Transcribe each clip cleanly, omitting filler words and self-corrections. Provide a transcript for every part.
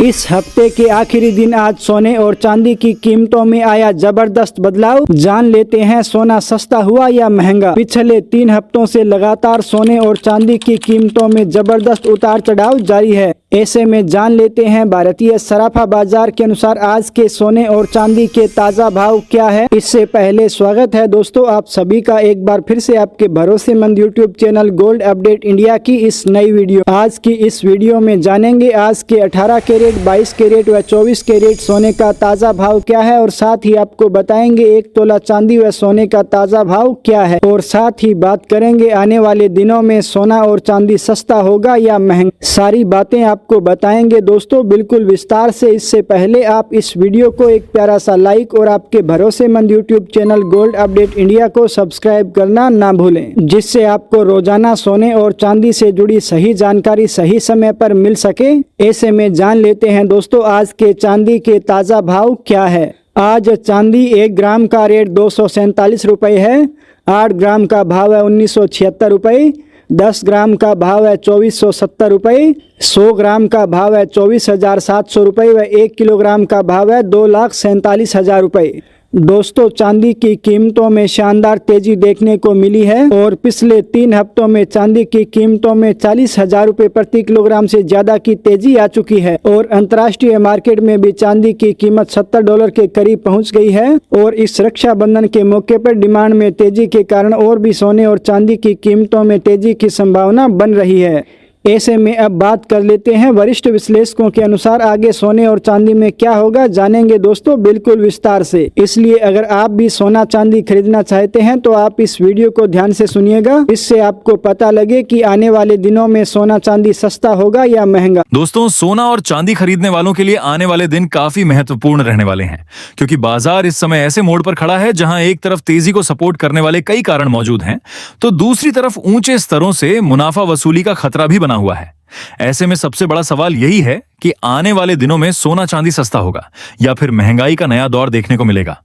इस हफ्ते के आखिरी दिन आज सोने और चांदी की कीमतों में आया जबरदस्त बदलाव। जान लेते हैं सोना सस्ता हुआ या महंगा। पिछले 3 हफ्तों से लगातार सोने और चांदी की कीमतों में जबरदस्त उतार चढ़ाव जारी है। ऐसे में जान लेते हैं भारतीय सराफा बाजार के अनुसार आज के सोने और चांदी के ताज़ा भाव क्या है। इससे पहले स्वागत है दोस्तों आप सभी का एक बार फिर से आपके भरोसेमंद YouTube channel gold update India की इस नई वीडियो। आज की इस वीडियो में जानेंगे आज के 18 कैरेट, 22 कैरेट व 24 कैरेट सोने का ताज़ा भाव क्या है और साथ ही आपको बताएंगे 1 तोला चांदी व सोने का ताज़ा भाव क्या है और साथ ही बात करेंगे आने वाले दिनों में सोना और चांदी सस्ता होगा या महंगा। सारी बातें आपको बताएंगे दोस्तों बिल्कुल विस्तार से। इससे पहले आप इस वीडियो को एक प्यारा सा लाइक और आपके भरोसेमंद YouTube channel gold update India को सब्सक्राइब करना ना भूलें, जिससे आपको रोजाना सोने और चांदी से जुड़ी सही जानकारी सही समय पर मिल सके। ऐसे में जान लेते हैं दोस्तों आज के चांदी के ताज़ा भाव क्या है। आज चांदी 1 ग्राम का रेट 247 रुपये है। 8 ग्राम का भाव है 1976 रुपये। 10 ग्राम का भाव है 2470 रुपये। 100 ग्राम का भाव है 24,700 रुपये व 1 किलोग्राम का भाव है 2,47,000 रुपये। दोस्तों चांदी की कीमतों में शानदार तेजी देखने को मिली है और पिछले 3 हफ्तों में चांदी की कीमतों में 40,000 रुपये प्रति किलोग्राम से ज्यादा की तेजी आ चुकी है और अंतर्राष्ट्रीय मार्केट में भी चांदी की कीमत $70 के करीब पहुंच गई है। और इस रक्षाबंधन के मौके पर डिमांड में तेजी के कारण और भी सोने और चांदी की कीमतों में तेजी की संभावना बन रही है। ऐसे में अब बात कर लेते हैं वरिष्ठ विश्लेषकों के अनुसार आगे सोने और चांदी में क्या होगा, जानेंगे दोस्तों बिल्कुल विस्तार से। इसलिए अगर आप भी सोना चांदी खरीदना चाहते हैं तो आप इस वीडियो को ध्यान से सुनिएगा, इससे आपको पता लगे कि आने वाले दिनों में सोना चांदी सस्ता होगा या महंगा। दोस्तों सोना और चांदी खरीदने वालों के लिए आने वाले दिन काफी महत्वपूर्ण रहने वाले हैं, क्योंकि बाजार इस समय ऐसे मोड़ पर खड़ा है जहां एक तरफ तेजी को सपोर्ट करने वाले कई कारण मौजूद हैं, तो दूसरी तरफ ऊंचे स्तरों से मुनाफा वसूली का खतरा भी बना हुआ है। ऐसे में सबसे बड़ा सवाल यही है कि आने वाले दिनों में सोना चांदी सस्ता होगा या फिर महंगाई का नया दौर देखने को मिलेगा।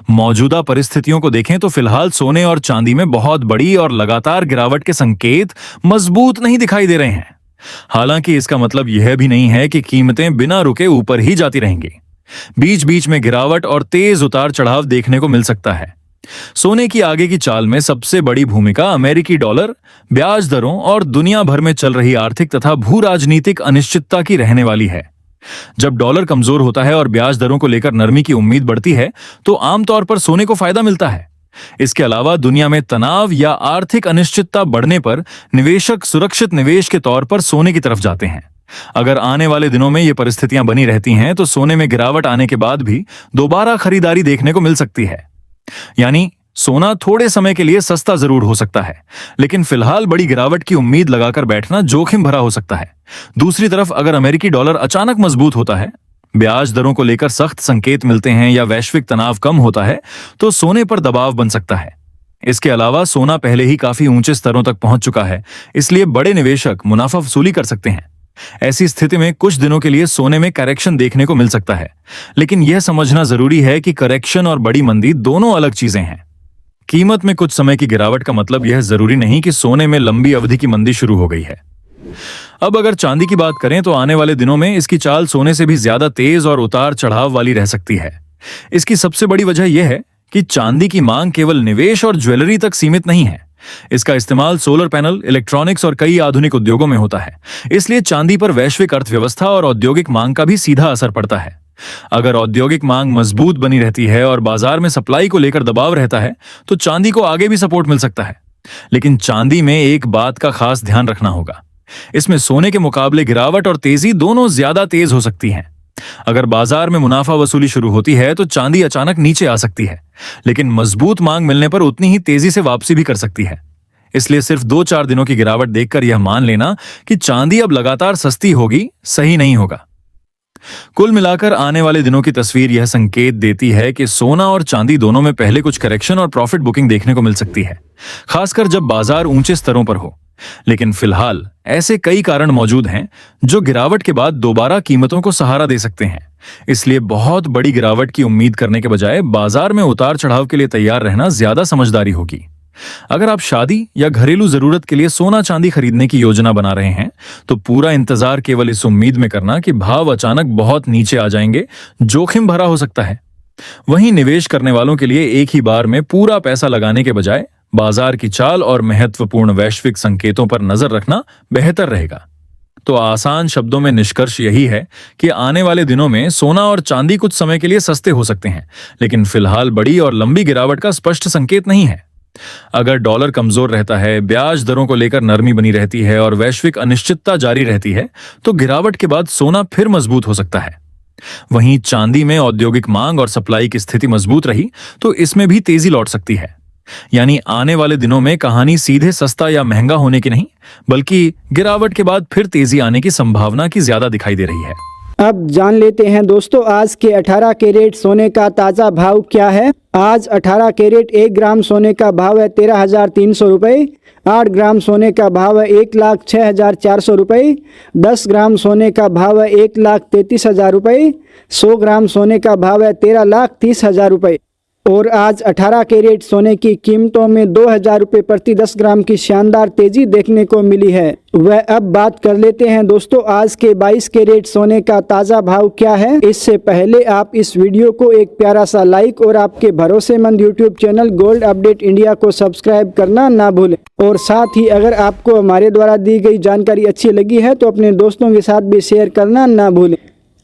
मौजूदा परिस्थितियों को देखें तो फिलहाल सोने और चांदी में बहुत बड़ी और लगातार गिरावट के संकेत मजबूत नहीं दिखाई दे रहे हैं। हालांकि इसका मतलब यह भी नहीं है कि कीमतें बिना रुके ऊपर ही जाती रहेंगी। बीच बीच में गिरावट और तेज उतार चढ़ाव देखने को मिल सकता है। सोने की आगे की चाल में सबसे बड़ी भूमिका अमेरिकी डॉलर, ब्याज दरों और दुनिया भर में चल रही आर्थिक तथा भू राजनीतिक अनिश्चितता की रहने वाली है। जब डॉलर कमजोर होता है और ब्याज दरों को लेकर नरमी की उम्मीद बढ़ती है तो आमतौर पर सोने को फायदा मिलता है। इसके अलावा दुनिया में तनाव या आर्थिक अनिश्चितता बढ़ने पर निवेशक सुरक्षित निवेश के तौर पर सोने की तरफ जाते हैं। अगर आने वाले दिनों में ये परिस्थितियां बनी रहती हैं तो सोने में गिरावट आने के बाद भी दोबारा खरीदारी देखने को मिल सकती है। यानी सोना थोड़े समय के लिए सस्ता जरूर हो सकता है, लेकिन फिलहाल बड़ी गिरावट की उम्मीद लगाकर बैठना जोखिम भरा हो सकता है। दूसरी तरफ अगर अमेरिकी डॉलर अचानक मजबूत होता है, ब्याज दरों को लेकर सख्त संकेत मिलते हैं या वैश्विक तनाव कम होता है तो सोने पर दबाव बन सकता है। इसके अलावा सोना पहले ही काफी ऊंचे स्तरों तक पहुंच चुका है, इसलिए बड़े निवेशक मुनाफा वसूली कर सकते हैं। ऐसी स्थिति में कुछ दिनों के लिए सोने में करेक्शन देखने को मिल सकता है, लेकिन यह समझना जरूरी है कि करेक्शन और बड़ी मंदी दोनों अलग चीजें हैं। कीमत में कुछ समय की गिरावट का मतलब यह जरूरी नहीं कि सोने में लंबी अवधि की मंदी शुरू हो गई है। अब अगर चांदी की बात करें तो आने वाले दिनों में इसकी चाल सोने से भी ज्यादा तेज और उतार चढ़ाव वाली रह सकती है। इसकी सबसे बड़ी वजह यह है कि चांदी की मांग केवल निवेश और ज्वेलरी तक सीमित नहीं है। इसका इस्तेमाल सोलर पैनल, इलेक्ट्रॉनिक्स और कई आधुनिक उद्योगों में होता है। इसलिए चांदी पर वैश्विक अर्थव्यवस्था और औद्योगिक मांग का भी सीधा असर पड़ता है। अगर औद्योगिक मांग मजबूत बनी रहती है और बाजार में सप्लाई को लेकर दबाव रहता है तो चांदी को आगे भी सपोर्ट मिल सकता है। लेकिन चांदी में एक बात का खास ध्यान रखना होगा, इसमें सोने के मुकाबले गिरावट और तेजी दोनों ज्यादा तेज हो सकती हैं। अगर बाजार में मुनाफा वसूली शुरू होती है तो चांदी अचानक नीचे आ सकती है, लेकिन मजबूत मांग मिलने पर उतनी ही तेजी से वापसी भी कर सकती है। इसलिए सिर्फ 2-4 दिनों की गिरावट देखकर यह मान लेना कि चांदी अब लगातार सस्ती होगी सही नहीं होगा। कुल मिलाकर आने वाले दिनों की तस्वीर यह संकेत देती है कि सोना और चांदी दोनों में पहले कुछ करेक्शन और प्रॉफिट बुकिंग देखने को मिल सकती है, खासकर जब बाजार ऊंचे स्तरों पर हो। लेकिन फिलहाल ऐसे कई कारण मौजूद हैं जो गिरावट के बाद दोबारा कीमतों को सहारा दे सकते हैं। इसलिए बहुत बड़ी गिरावट की उम्मीद करने के बजाय बाजार में उतार चढ़ाव के लिए तैयार रहना ज्यादा समझदारी होगी। अगर आप शादी या घरेलू जरूरत के लिए सोना चांदी खरीदने की योजना बना रहे हैं तो पूरा इंतजार केवल इस उम्मीद में करना कि भाव अचानक बहुत नीचे आ जाएंगे जोखिम भरा हो सकता है। वहीं निवेश करने वालों के लिए एक ही बार में पूरा पैसा लगाने के बजाय बाजार की चाल और महत्वपूर्ण वैश्विक संकेतों पर नजर रखना बेहतर रहेगा। तो आसान शब्दों में निष्कर्ष यही है कि आने वाले दिनों में सोना और चांदी कुछ समय के लिए सस्ते हो सकते हैं, लेकिन फिलहाल बड़ी और लंबी गिरावट का स्पष्ट संकेत नहीं है। अगर डॉलर कमजोर रहता है, ब्याज दरों को लेकर नरमी बनी रहती है और वैश्विक अनिश्चितता जारी रहती है तो गिरावट के बाद सोना फिर मजबूत हो सकता है। वहीं चांदी में औद्योगिक मांग और सप्लाई की स्थिति मजबूत रही तो इसमें भी तेजी लौट सकती है। यानी आने वाले दिनों में कहानी सीधे सस्ता या महंगा होने की नहीं, बल्कि गिरावट के बाद फिर तेजी आने की संभावना की ज्यादा दिखाई दे रही है। अब जान लेते हैं दोस्तों आज के 18 कैरेट सोने का ताज़ा भाव क्या है। आज 18 कैरेट 1 ग्राम सोने का भाव है 13,300 रुपये। 8 ग्राम सोने का भाव है 1,06,400 रुपये। 10 ग्राम सोने का भाव है 1,33,000 रुपये। 100 ग्राम सोने का भाव है 13,30,000 रुपये। और आज 18 कैरेट सोने की कीमतों में 2,000 रुपये प्रति 10 ग्राम की शानदार तेजी देखने को मिली है। वह अब बात कर लेते हैं दोस्तों आज के 22 कैरेट सोने का ताज़ा भाव क्या है। इससे पहले आप इस वीडियो को एक प्यारा सा लाइक और आपके भरोसेमंद YouTube channel gold update India को सब्सक्राइब करना ना भूलें। और साथ ही अगर आपको हमारे द्वारा दी गई जानकारी अच्छी लगी है तो अपने दोस्तों के साथ भी शेयर करना ना भूलें।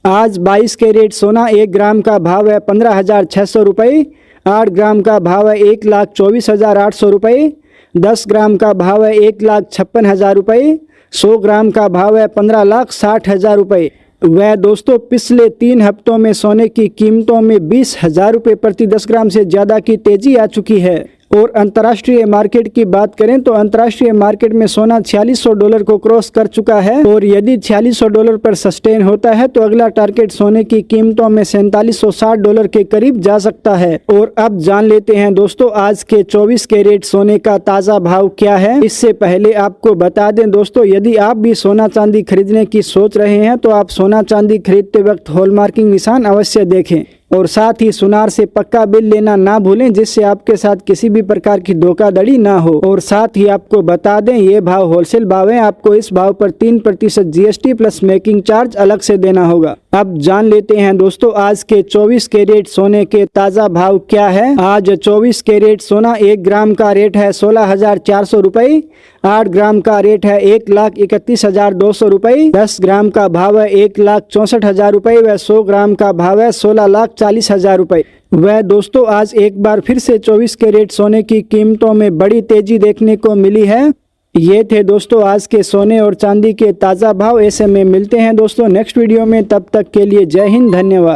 आज 22 कैरेट सोना 1 ग्राम का भाव है 15,600 रुपये। 8 ग्राम का भाव है 1,24,800 रुपये। 10 ग्राम का भाव है 1,56,000 रुपये। 100 ग्राम का भाव है 15,60,000 रुपये। वह दोस्तों पिछले 3 हफ्तों में सोने की कीमतों में 20,000 रुपये प्रति 10 ग्राम से ज़्यादा की तेजी आ चुकी है। और अंतर्राष्ट्रीय मार्केट की बात करें तो अंतर्राष्ट्रीय मार्केट में सोना $4,600 को क्रॉस कर चुका है और यदि $4,600 पर सस्टेन होता है तो अगला टारगेट सोने की कीमतों में $4,760 के करीब जा सकता है। और अब जान लेते हैं दोस्तों आज के 24 कैरेट सोने का ताज़ा भाव क्या है। इससे पहले आपको बता दें दोस्तों यदि आप भी सोना चांदी खरीदने की सोच रहे हैं तो आप सोना चांदी खरीदते वक्त हॉलमार्किंग निशान अवश्य देखें और साथ ही सुनार से पक्का बिल लेना ना भूलें जिससे आपके साथ किसी भी प्रकार की धोखाधड़ी ना हो। और साथ ही आपको बता दें ये भाव होलसेल भाव है, आपको इस भाव पर 3% GST प्लस मेकिंग चार्ज अलग से देना होगा। अब जान लेते हैं दोस्तों आज के 24 कैरेट सोने के ताज़ा भाव क्या है। आज 24 कैरेट सोना 1 ग्राम का रेट है 16,400 रुपये। 8 ग्राम का रेट है 1,31,200 रुपये। 10 ग्राम का भाव है 1,64,000 रुपये व 100 ग्राम का भाव है 16,40,000 रुपये। वह दोस्तों आज एक बार फिर से 24 कैरेट सोने की कीमतों में बड़ी तेजी देखने को मिली है। ये थे दोस्तों आज के सोने और चांदी के ताज़ा भाव। ऐसे में मिलते हैं दोस्तों नेक्स्ट वीडियो में, तब तक के लिए जय हिंद, धन्यवाद।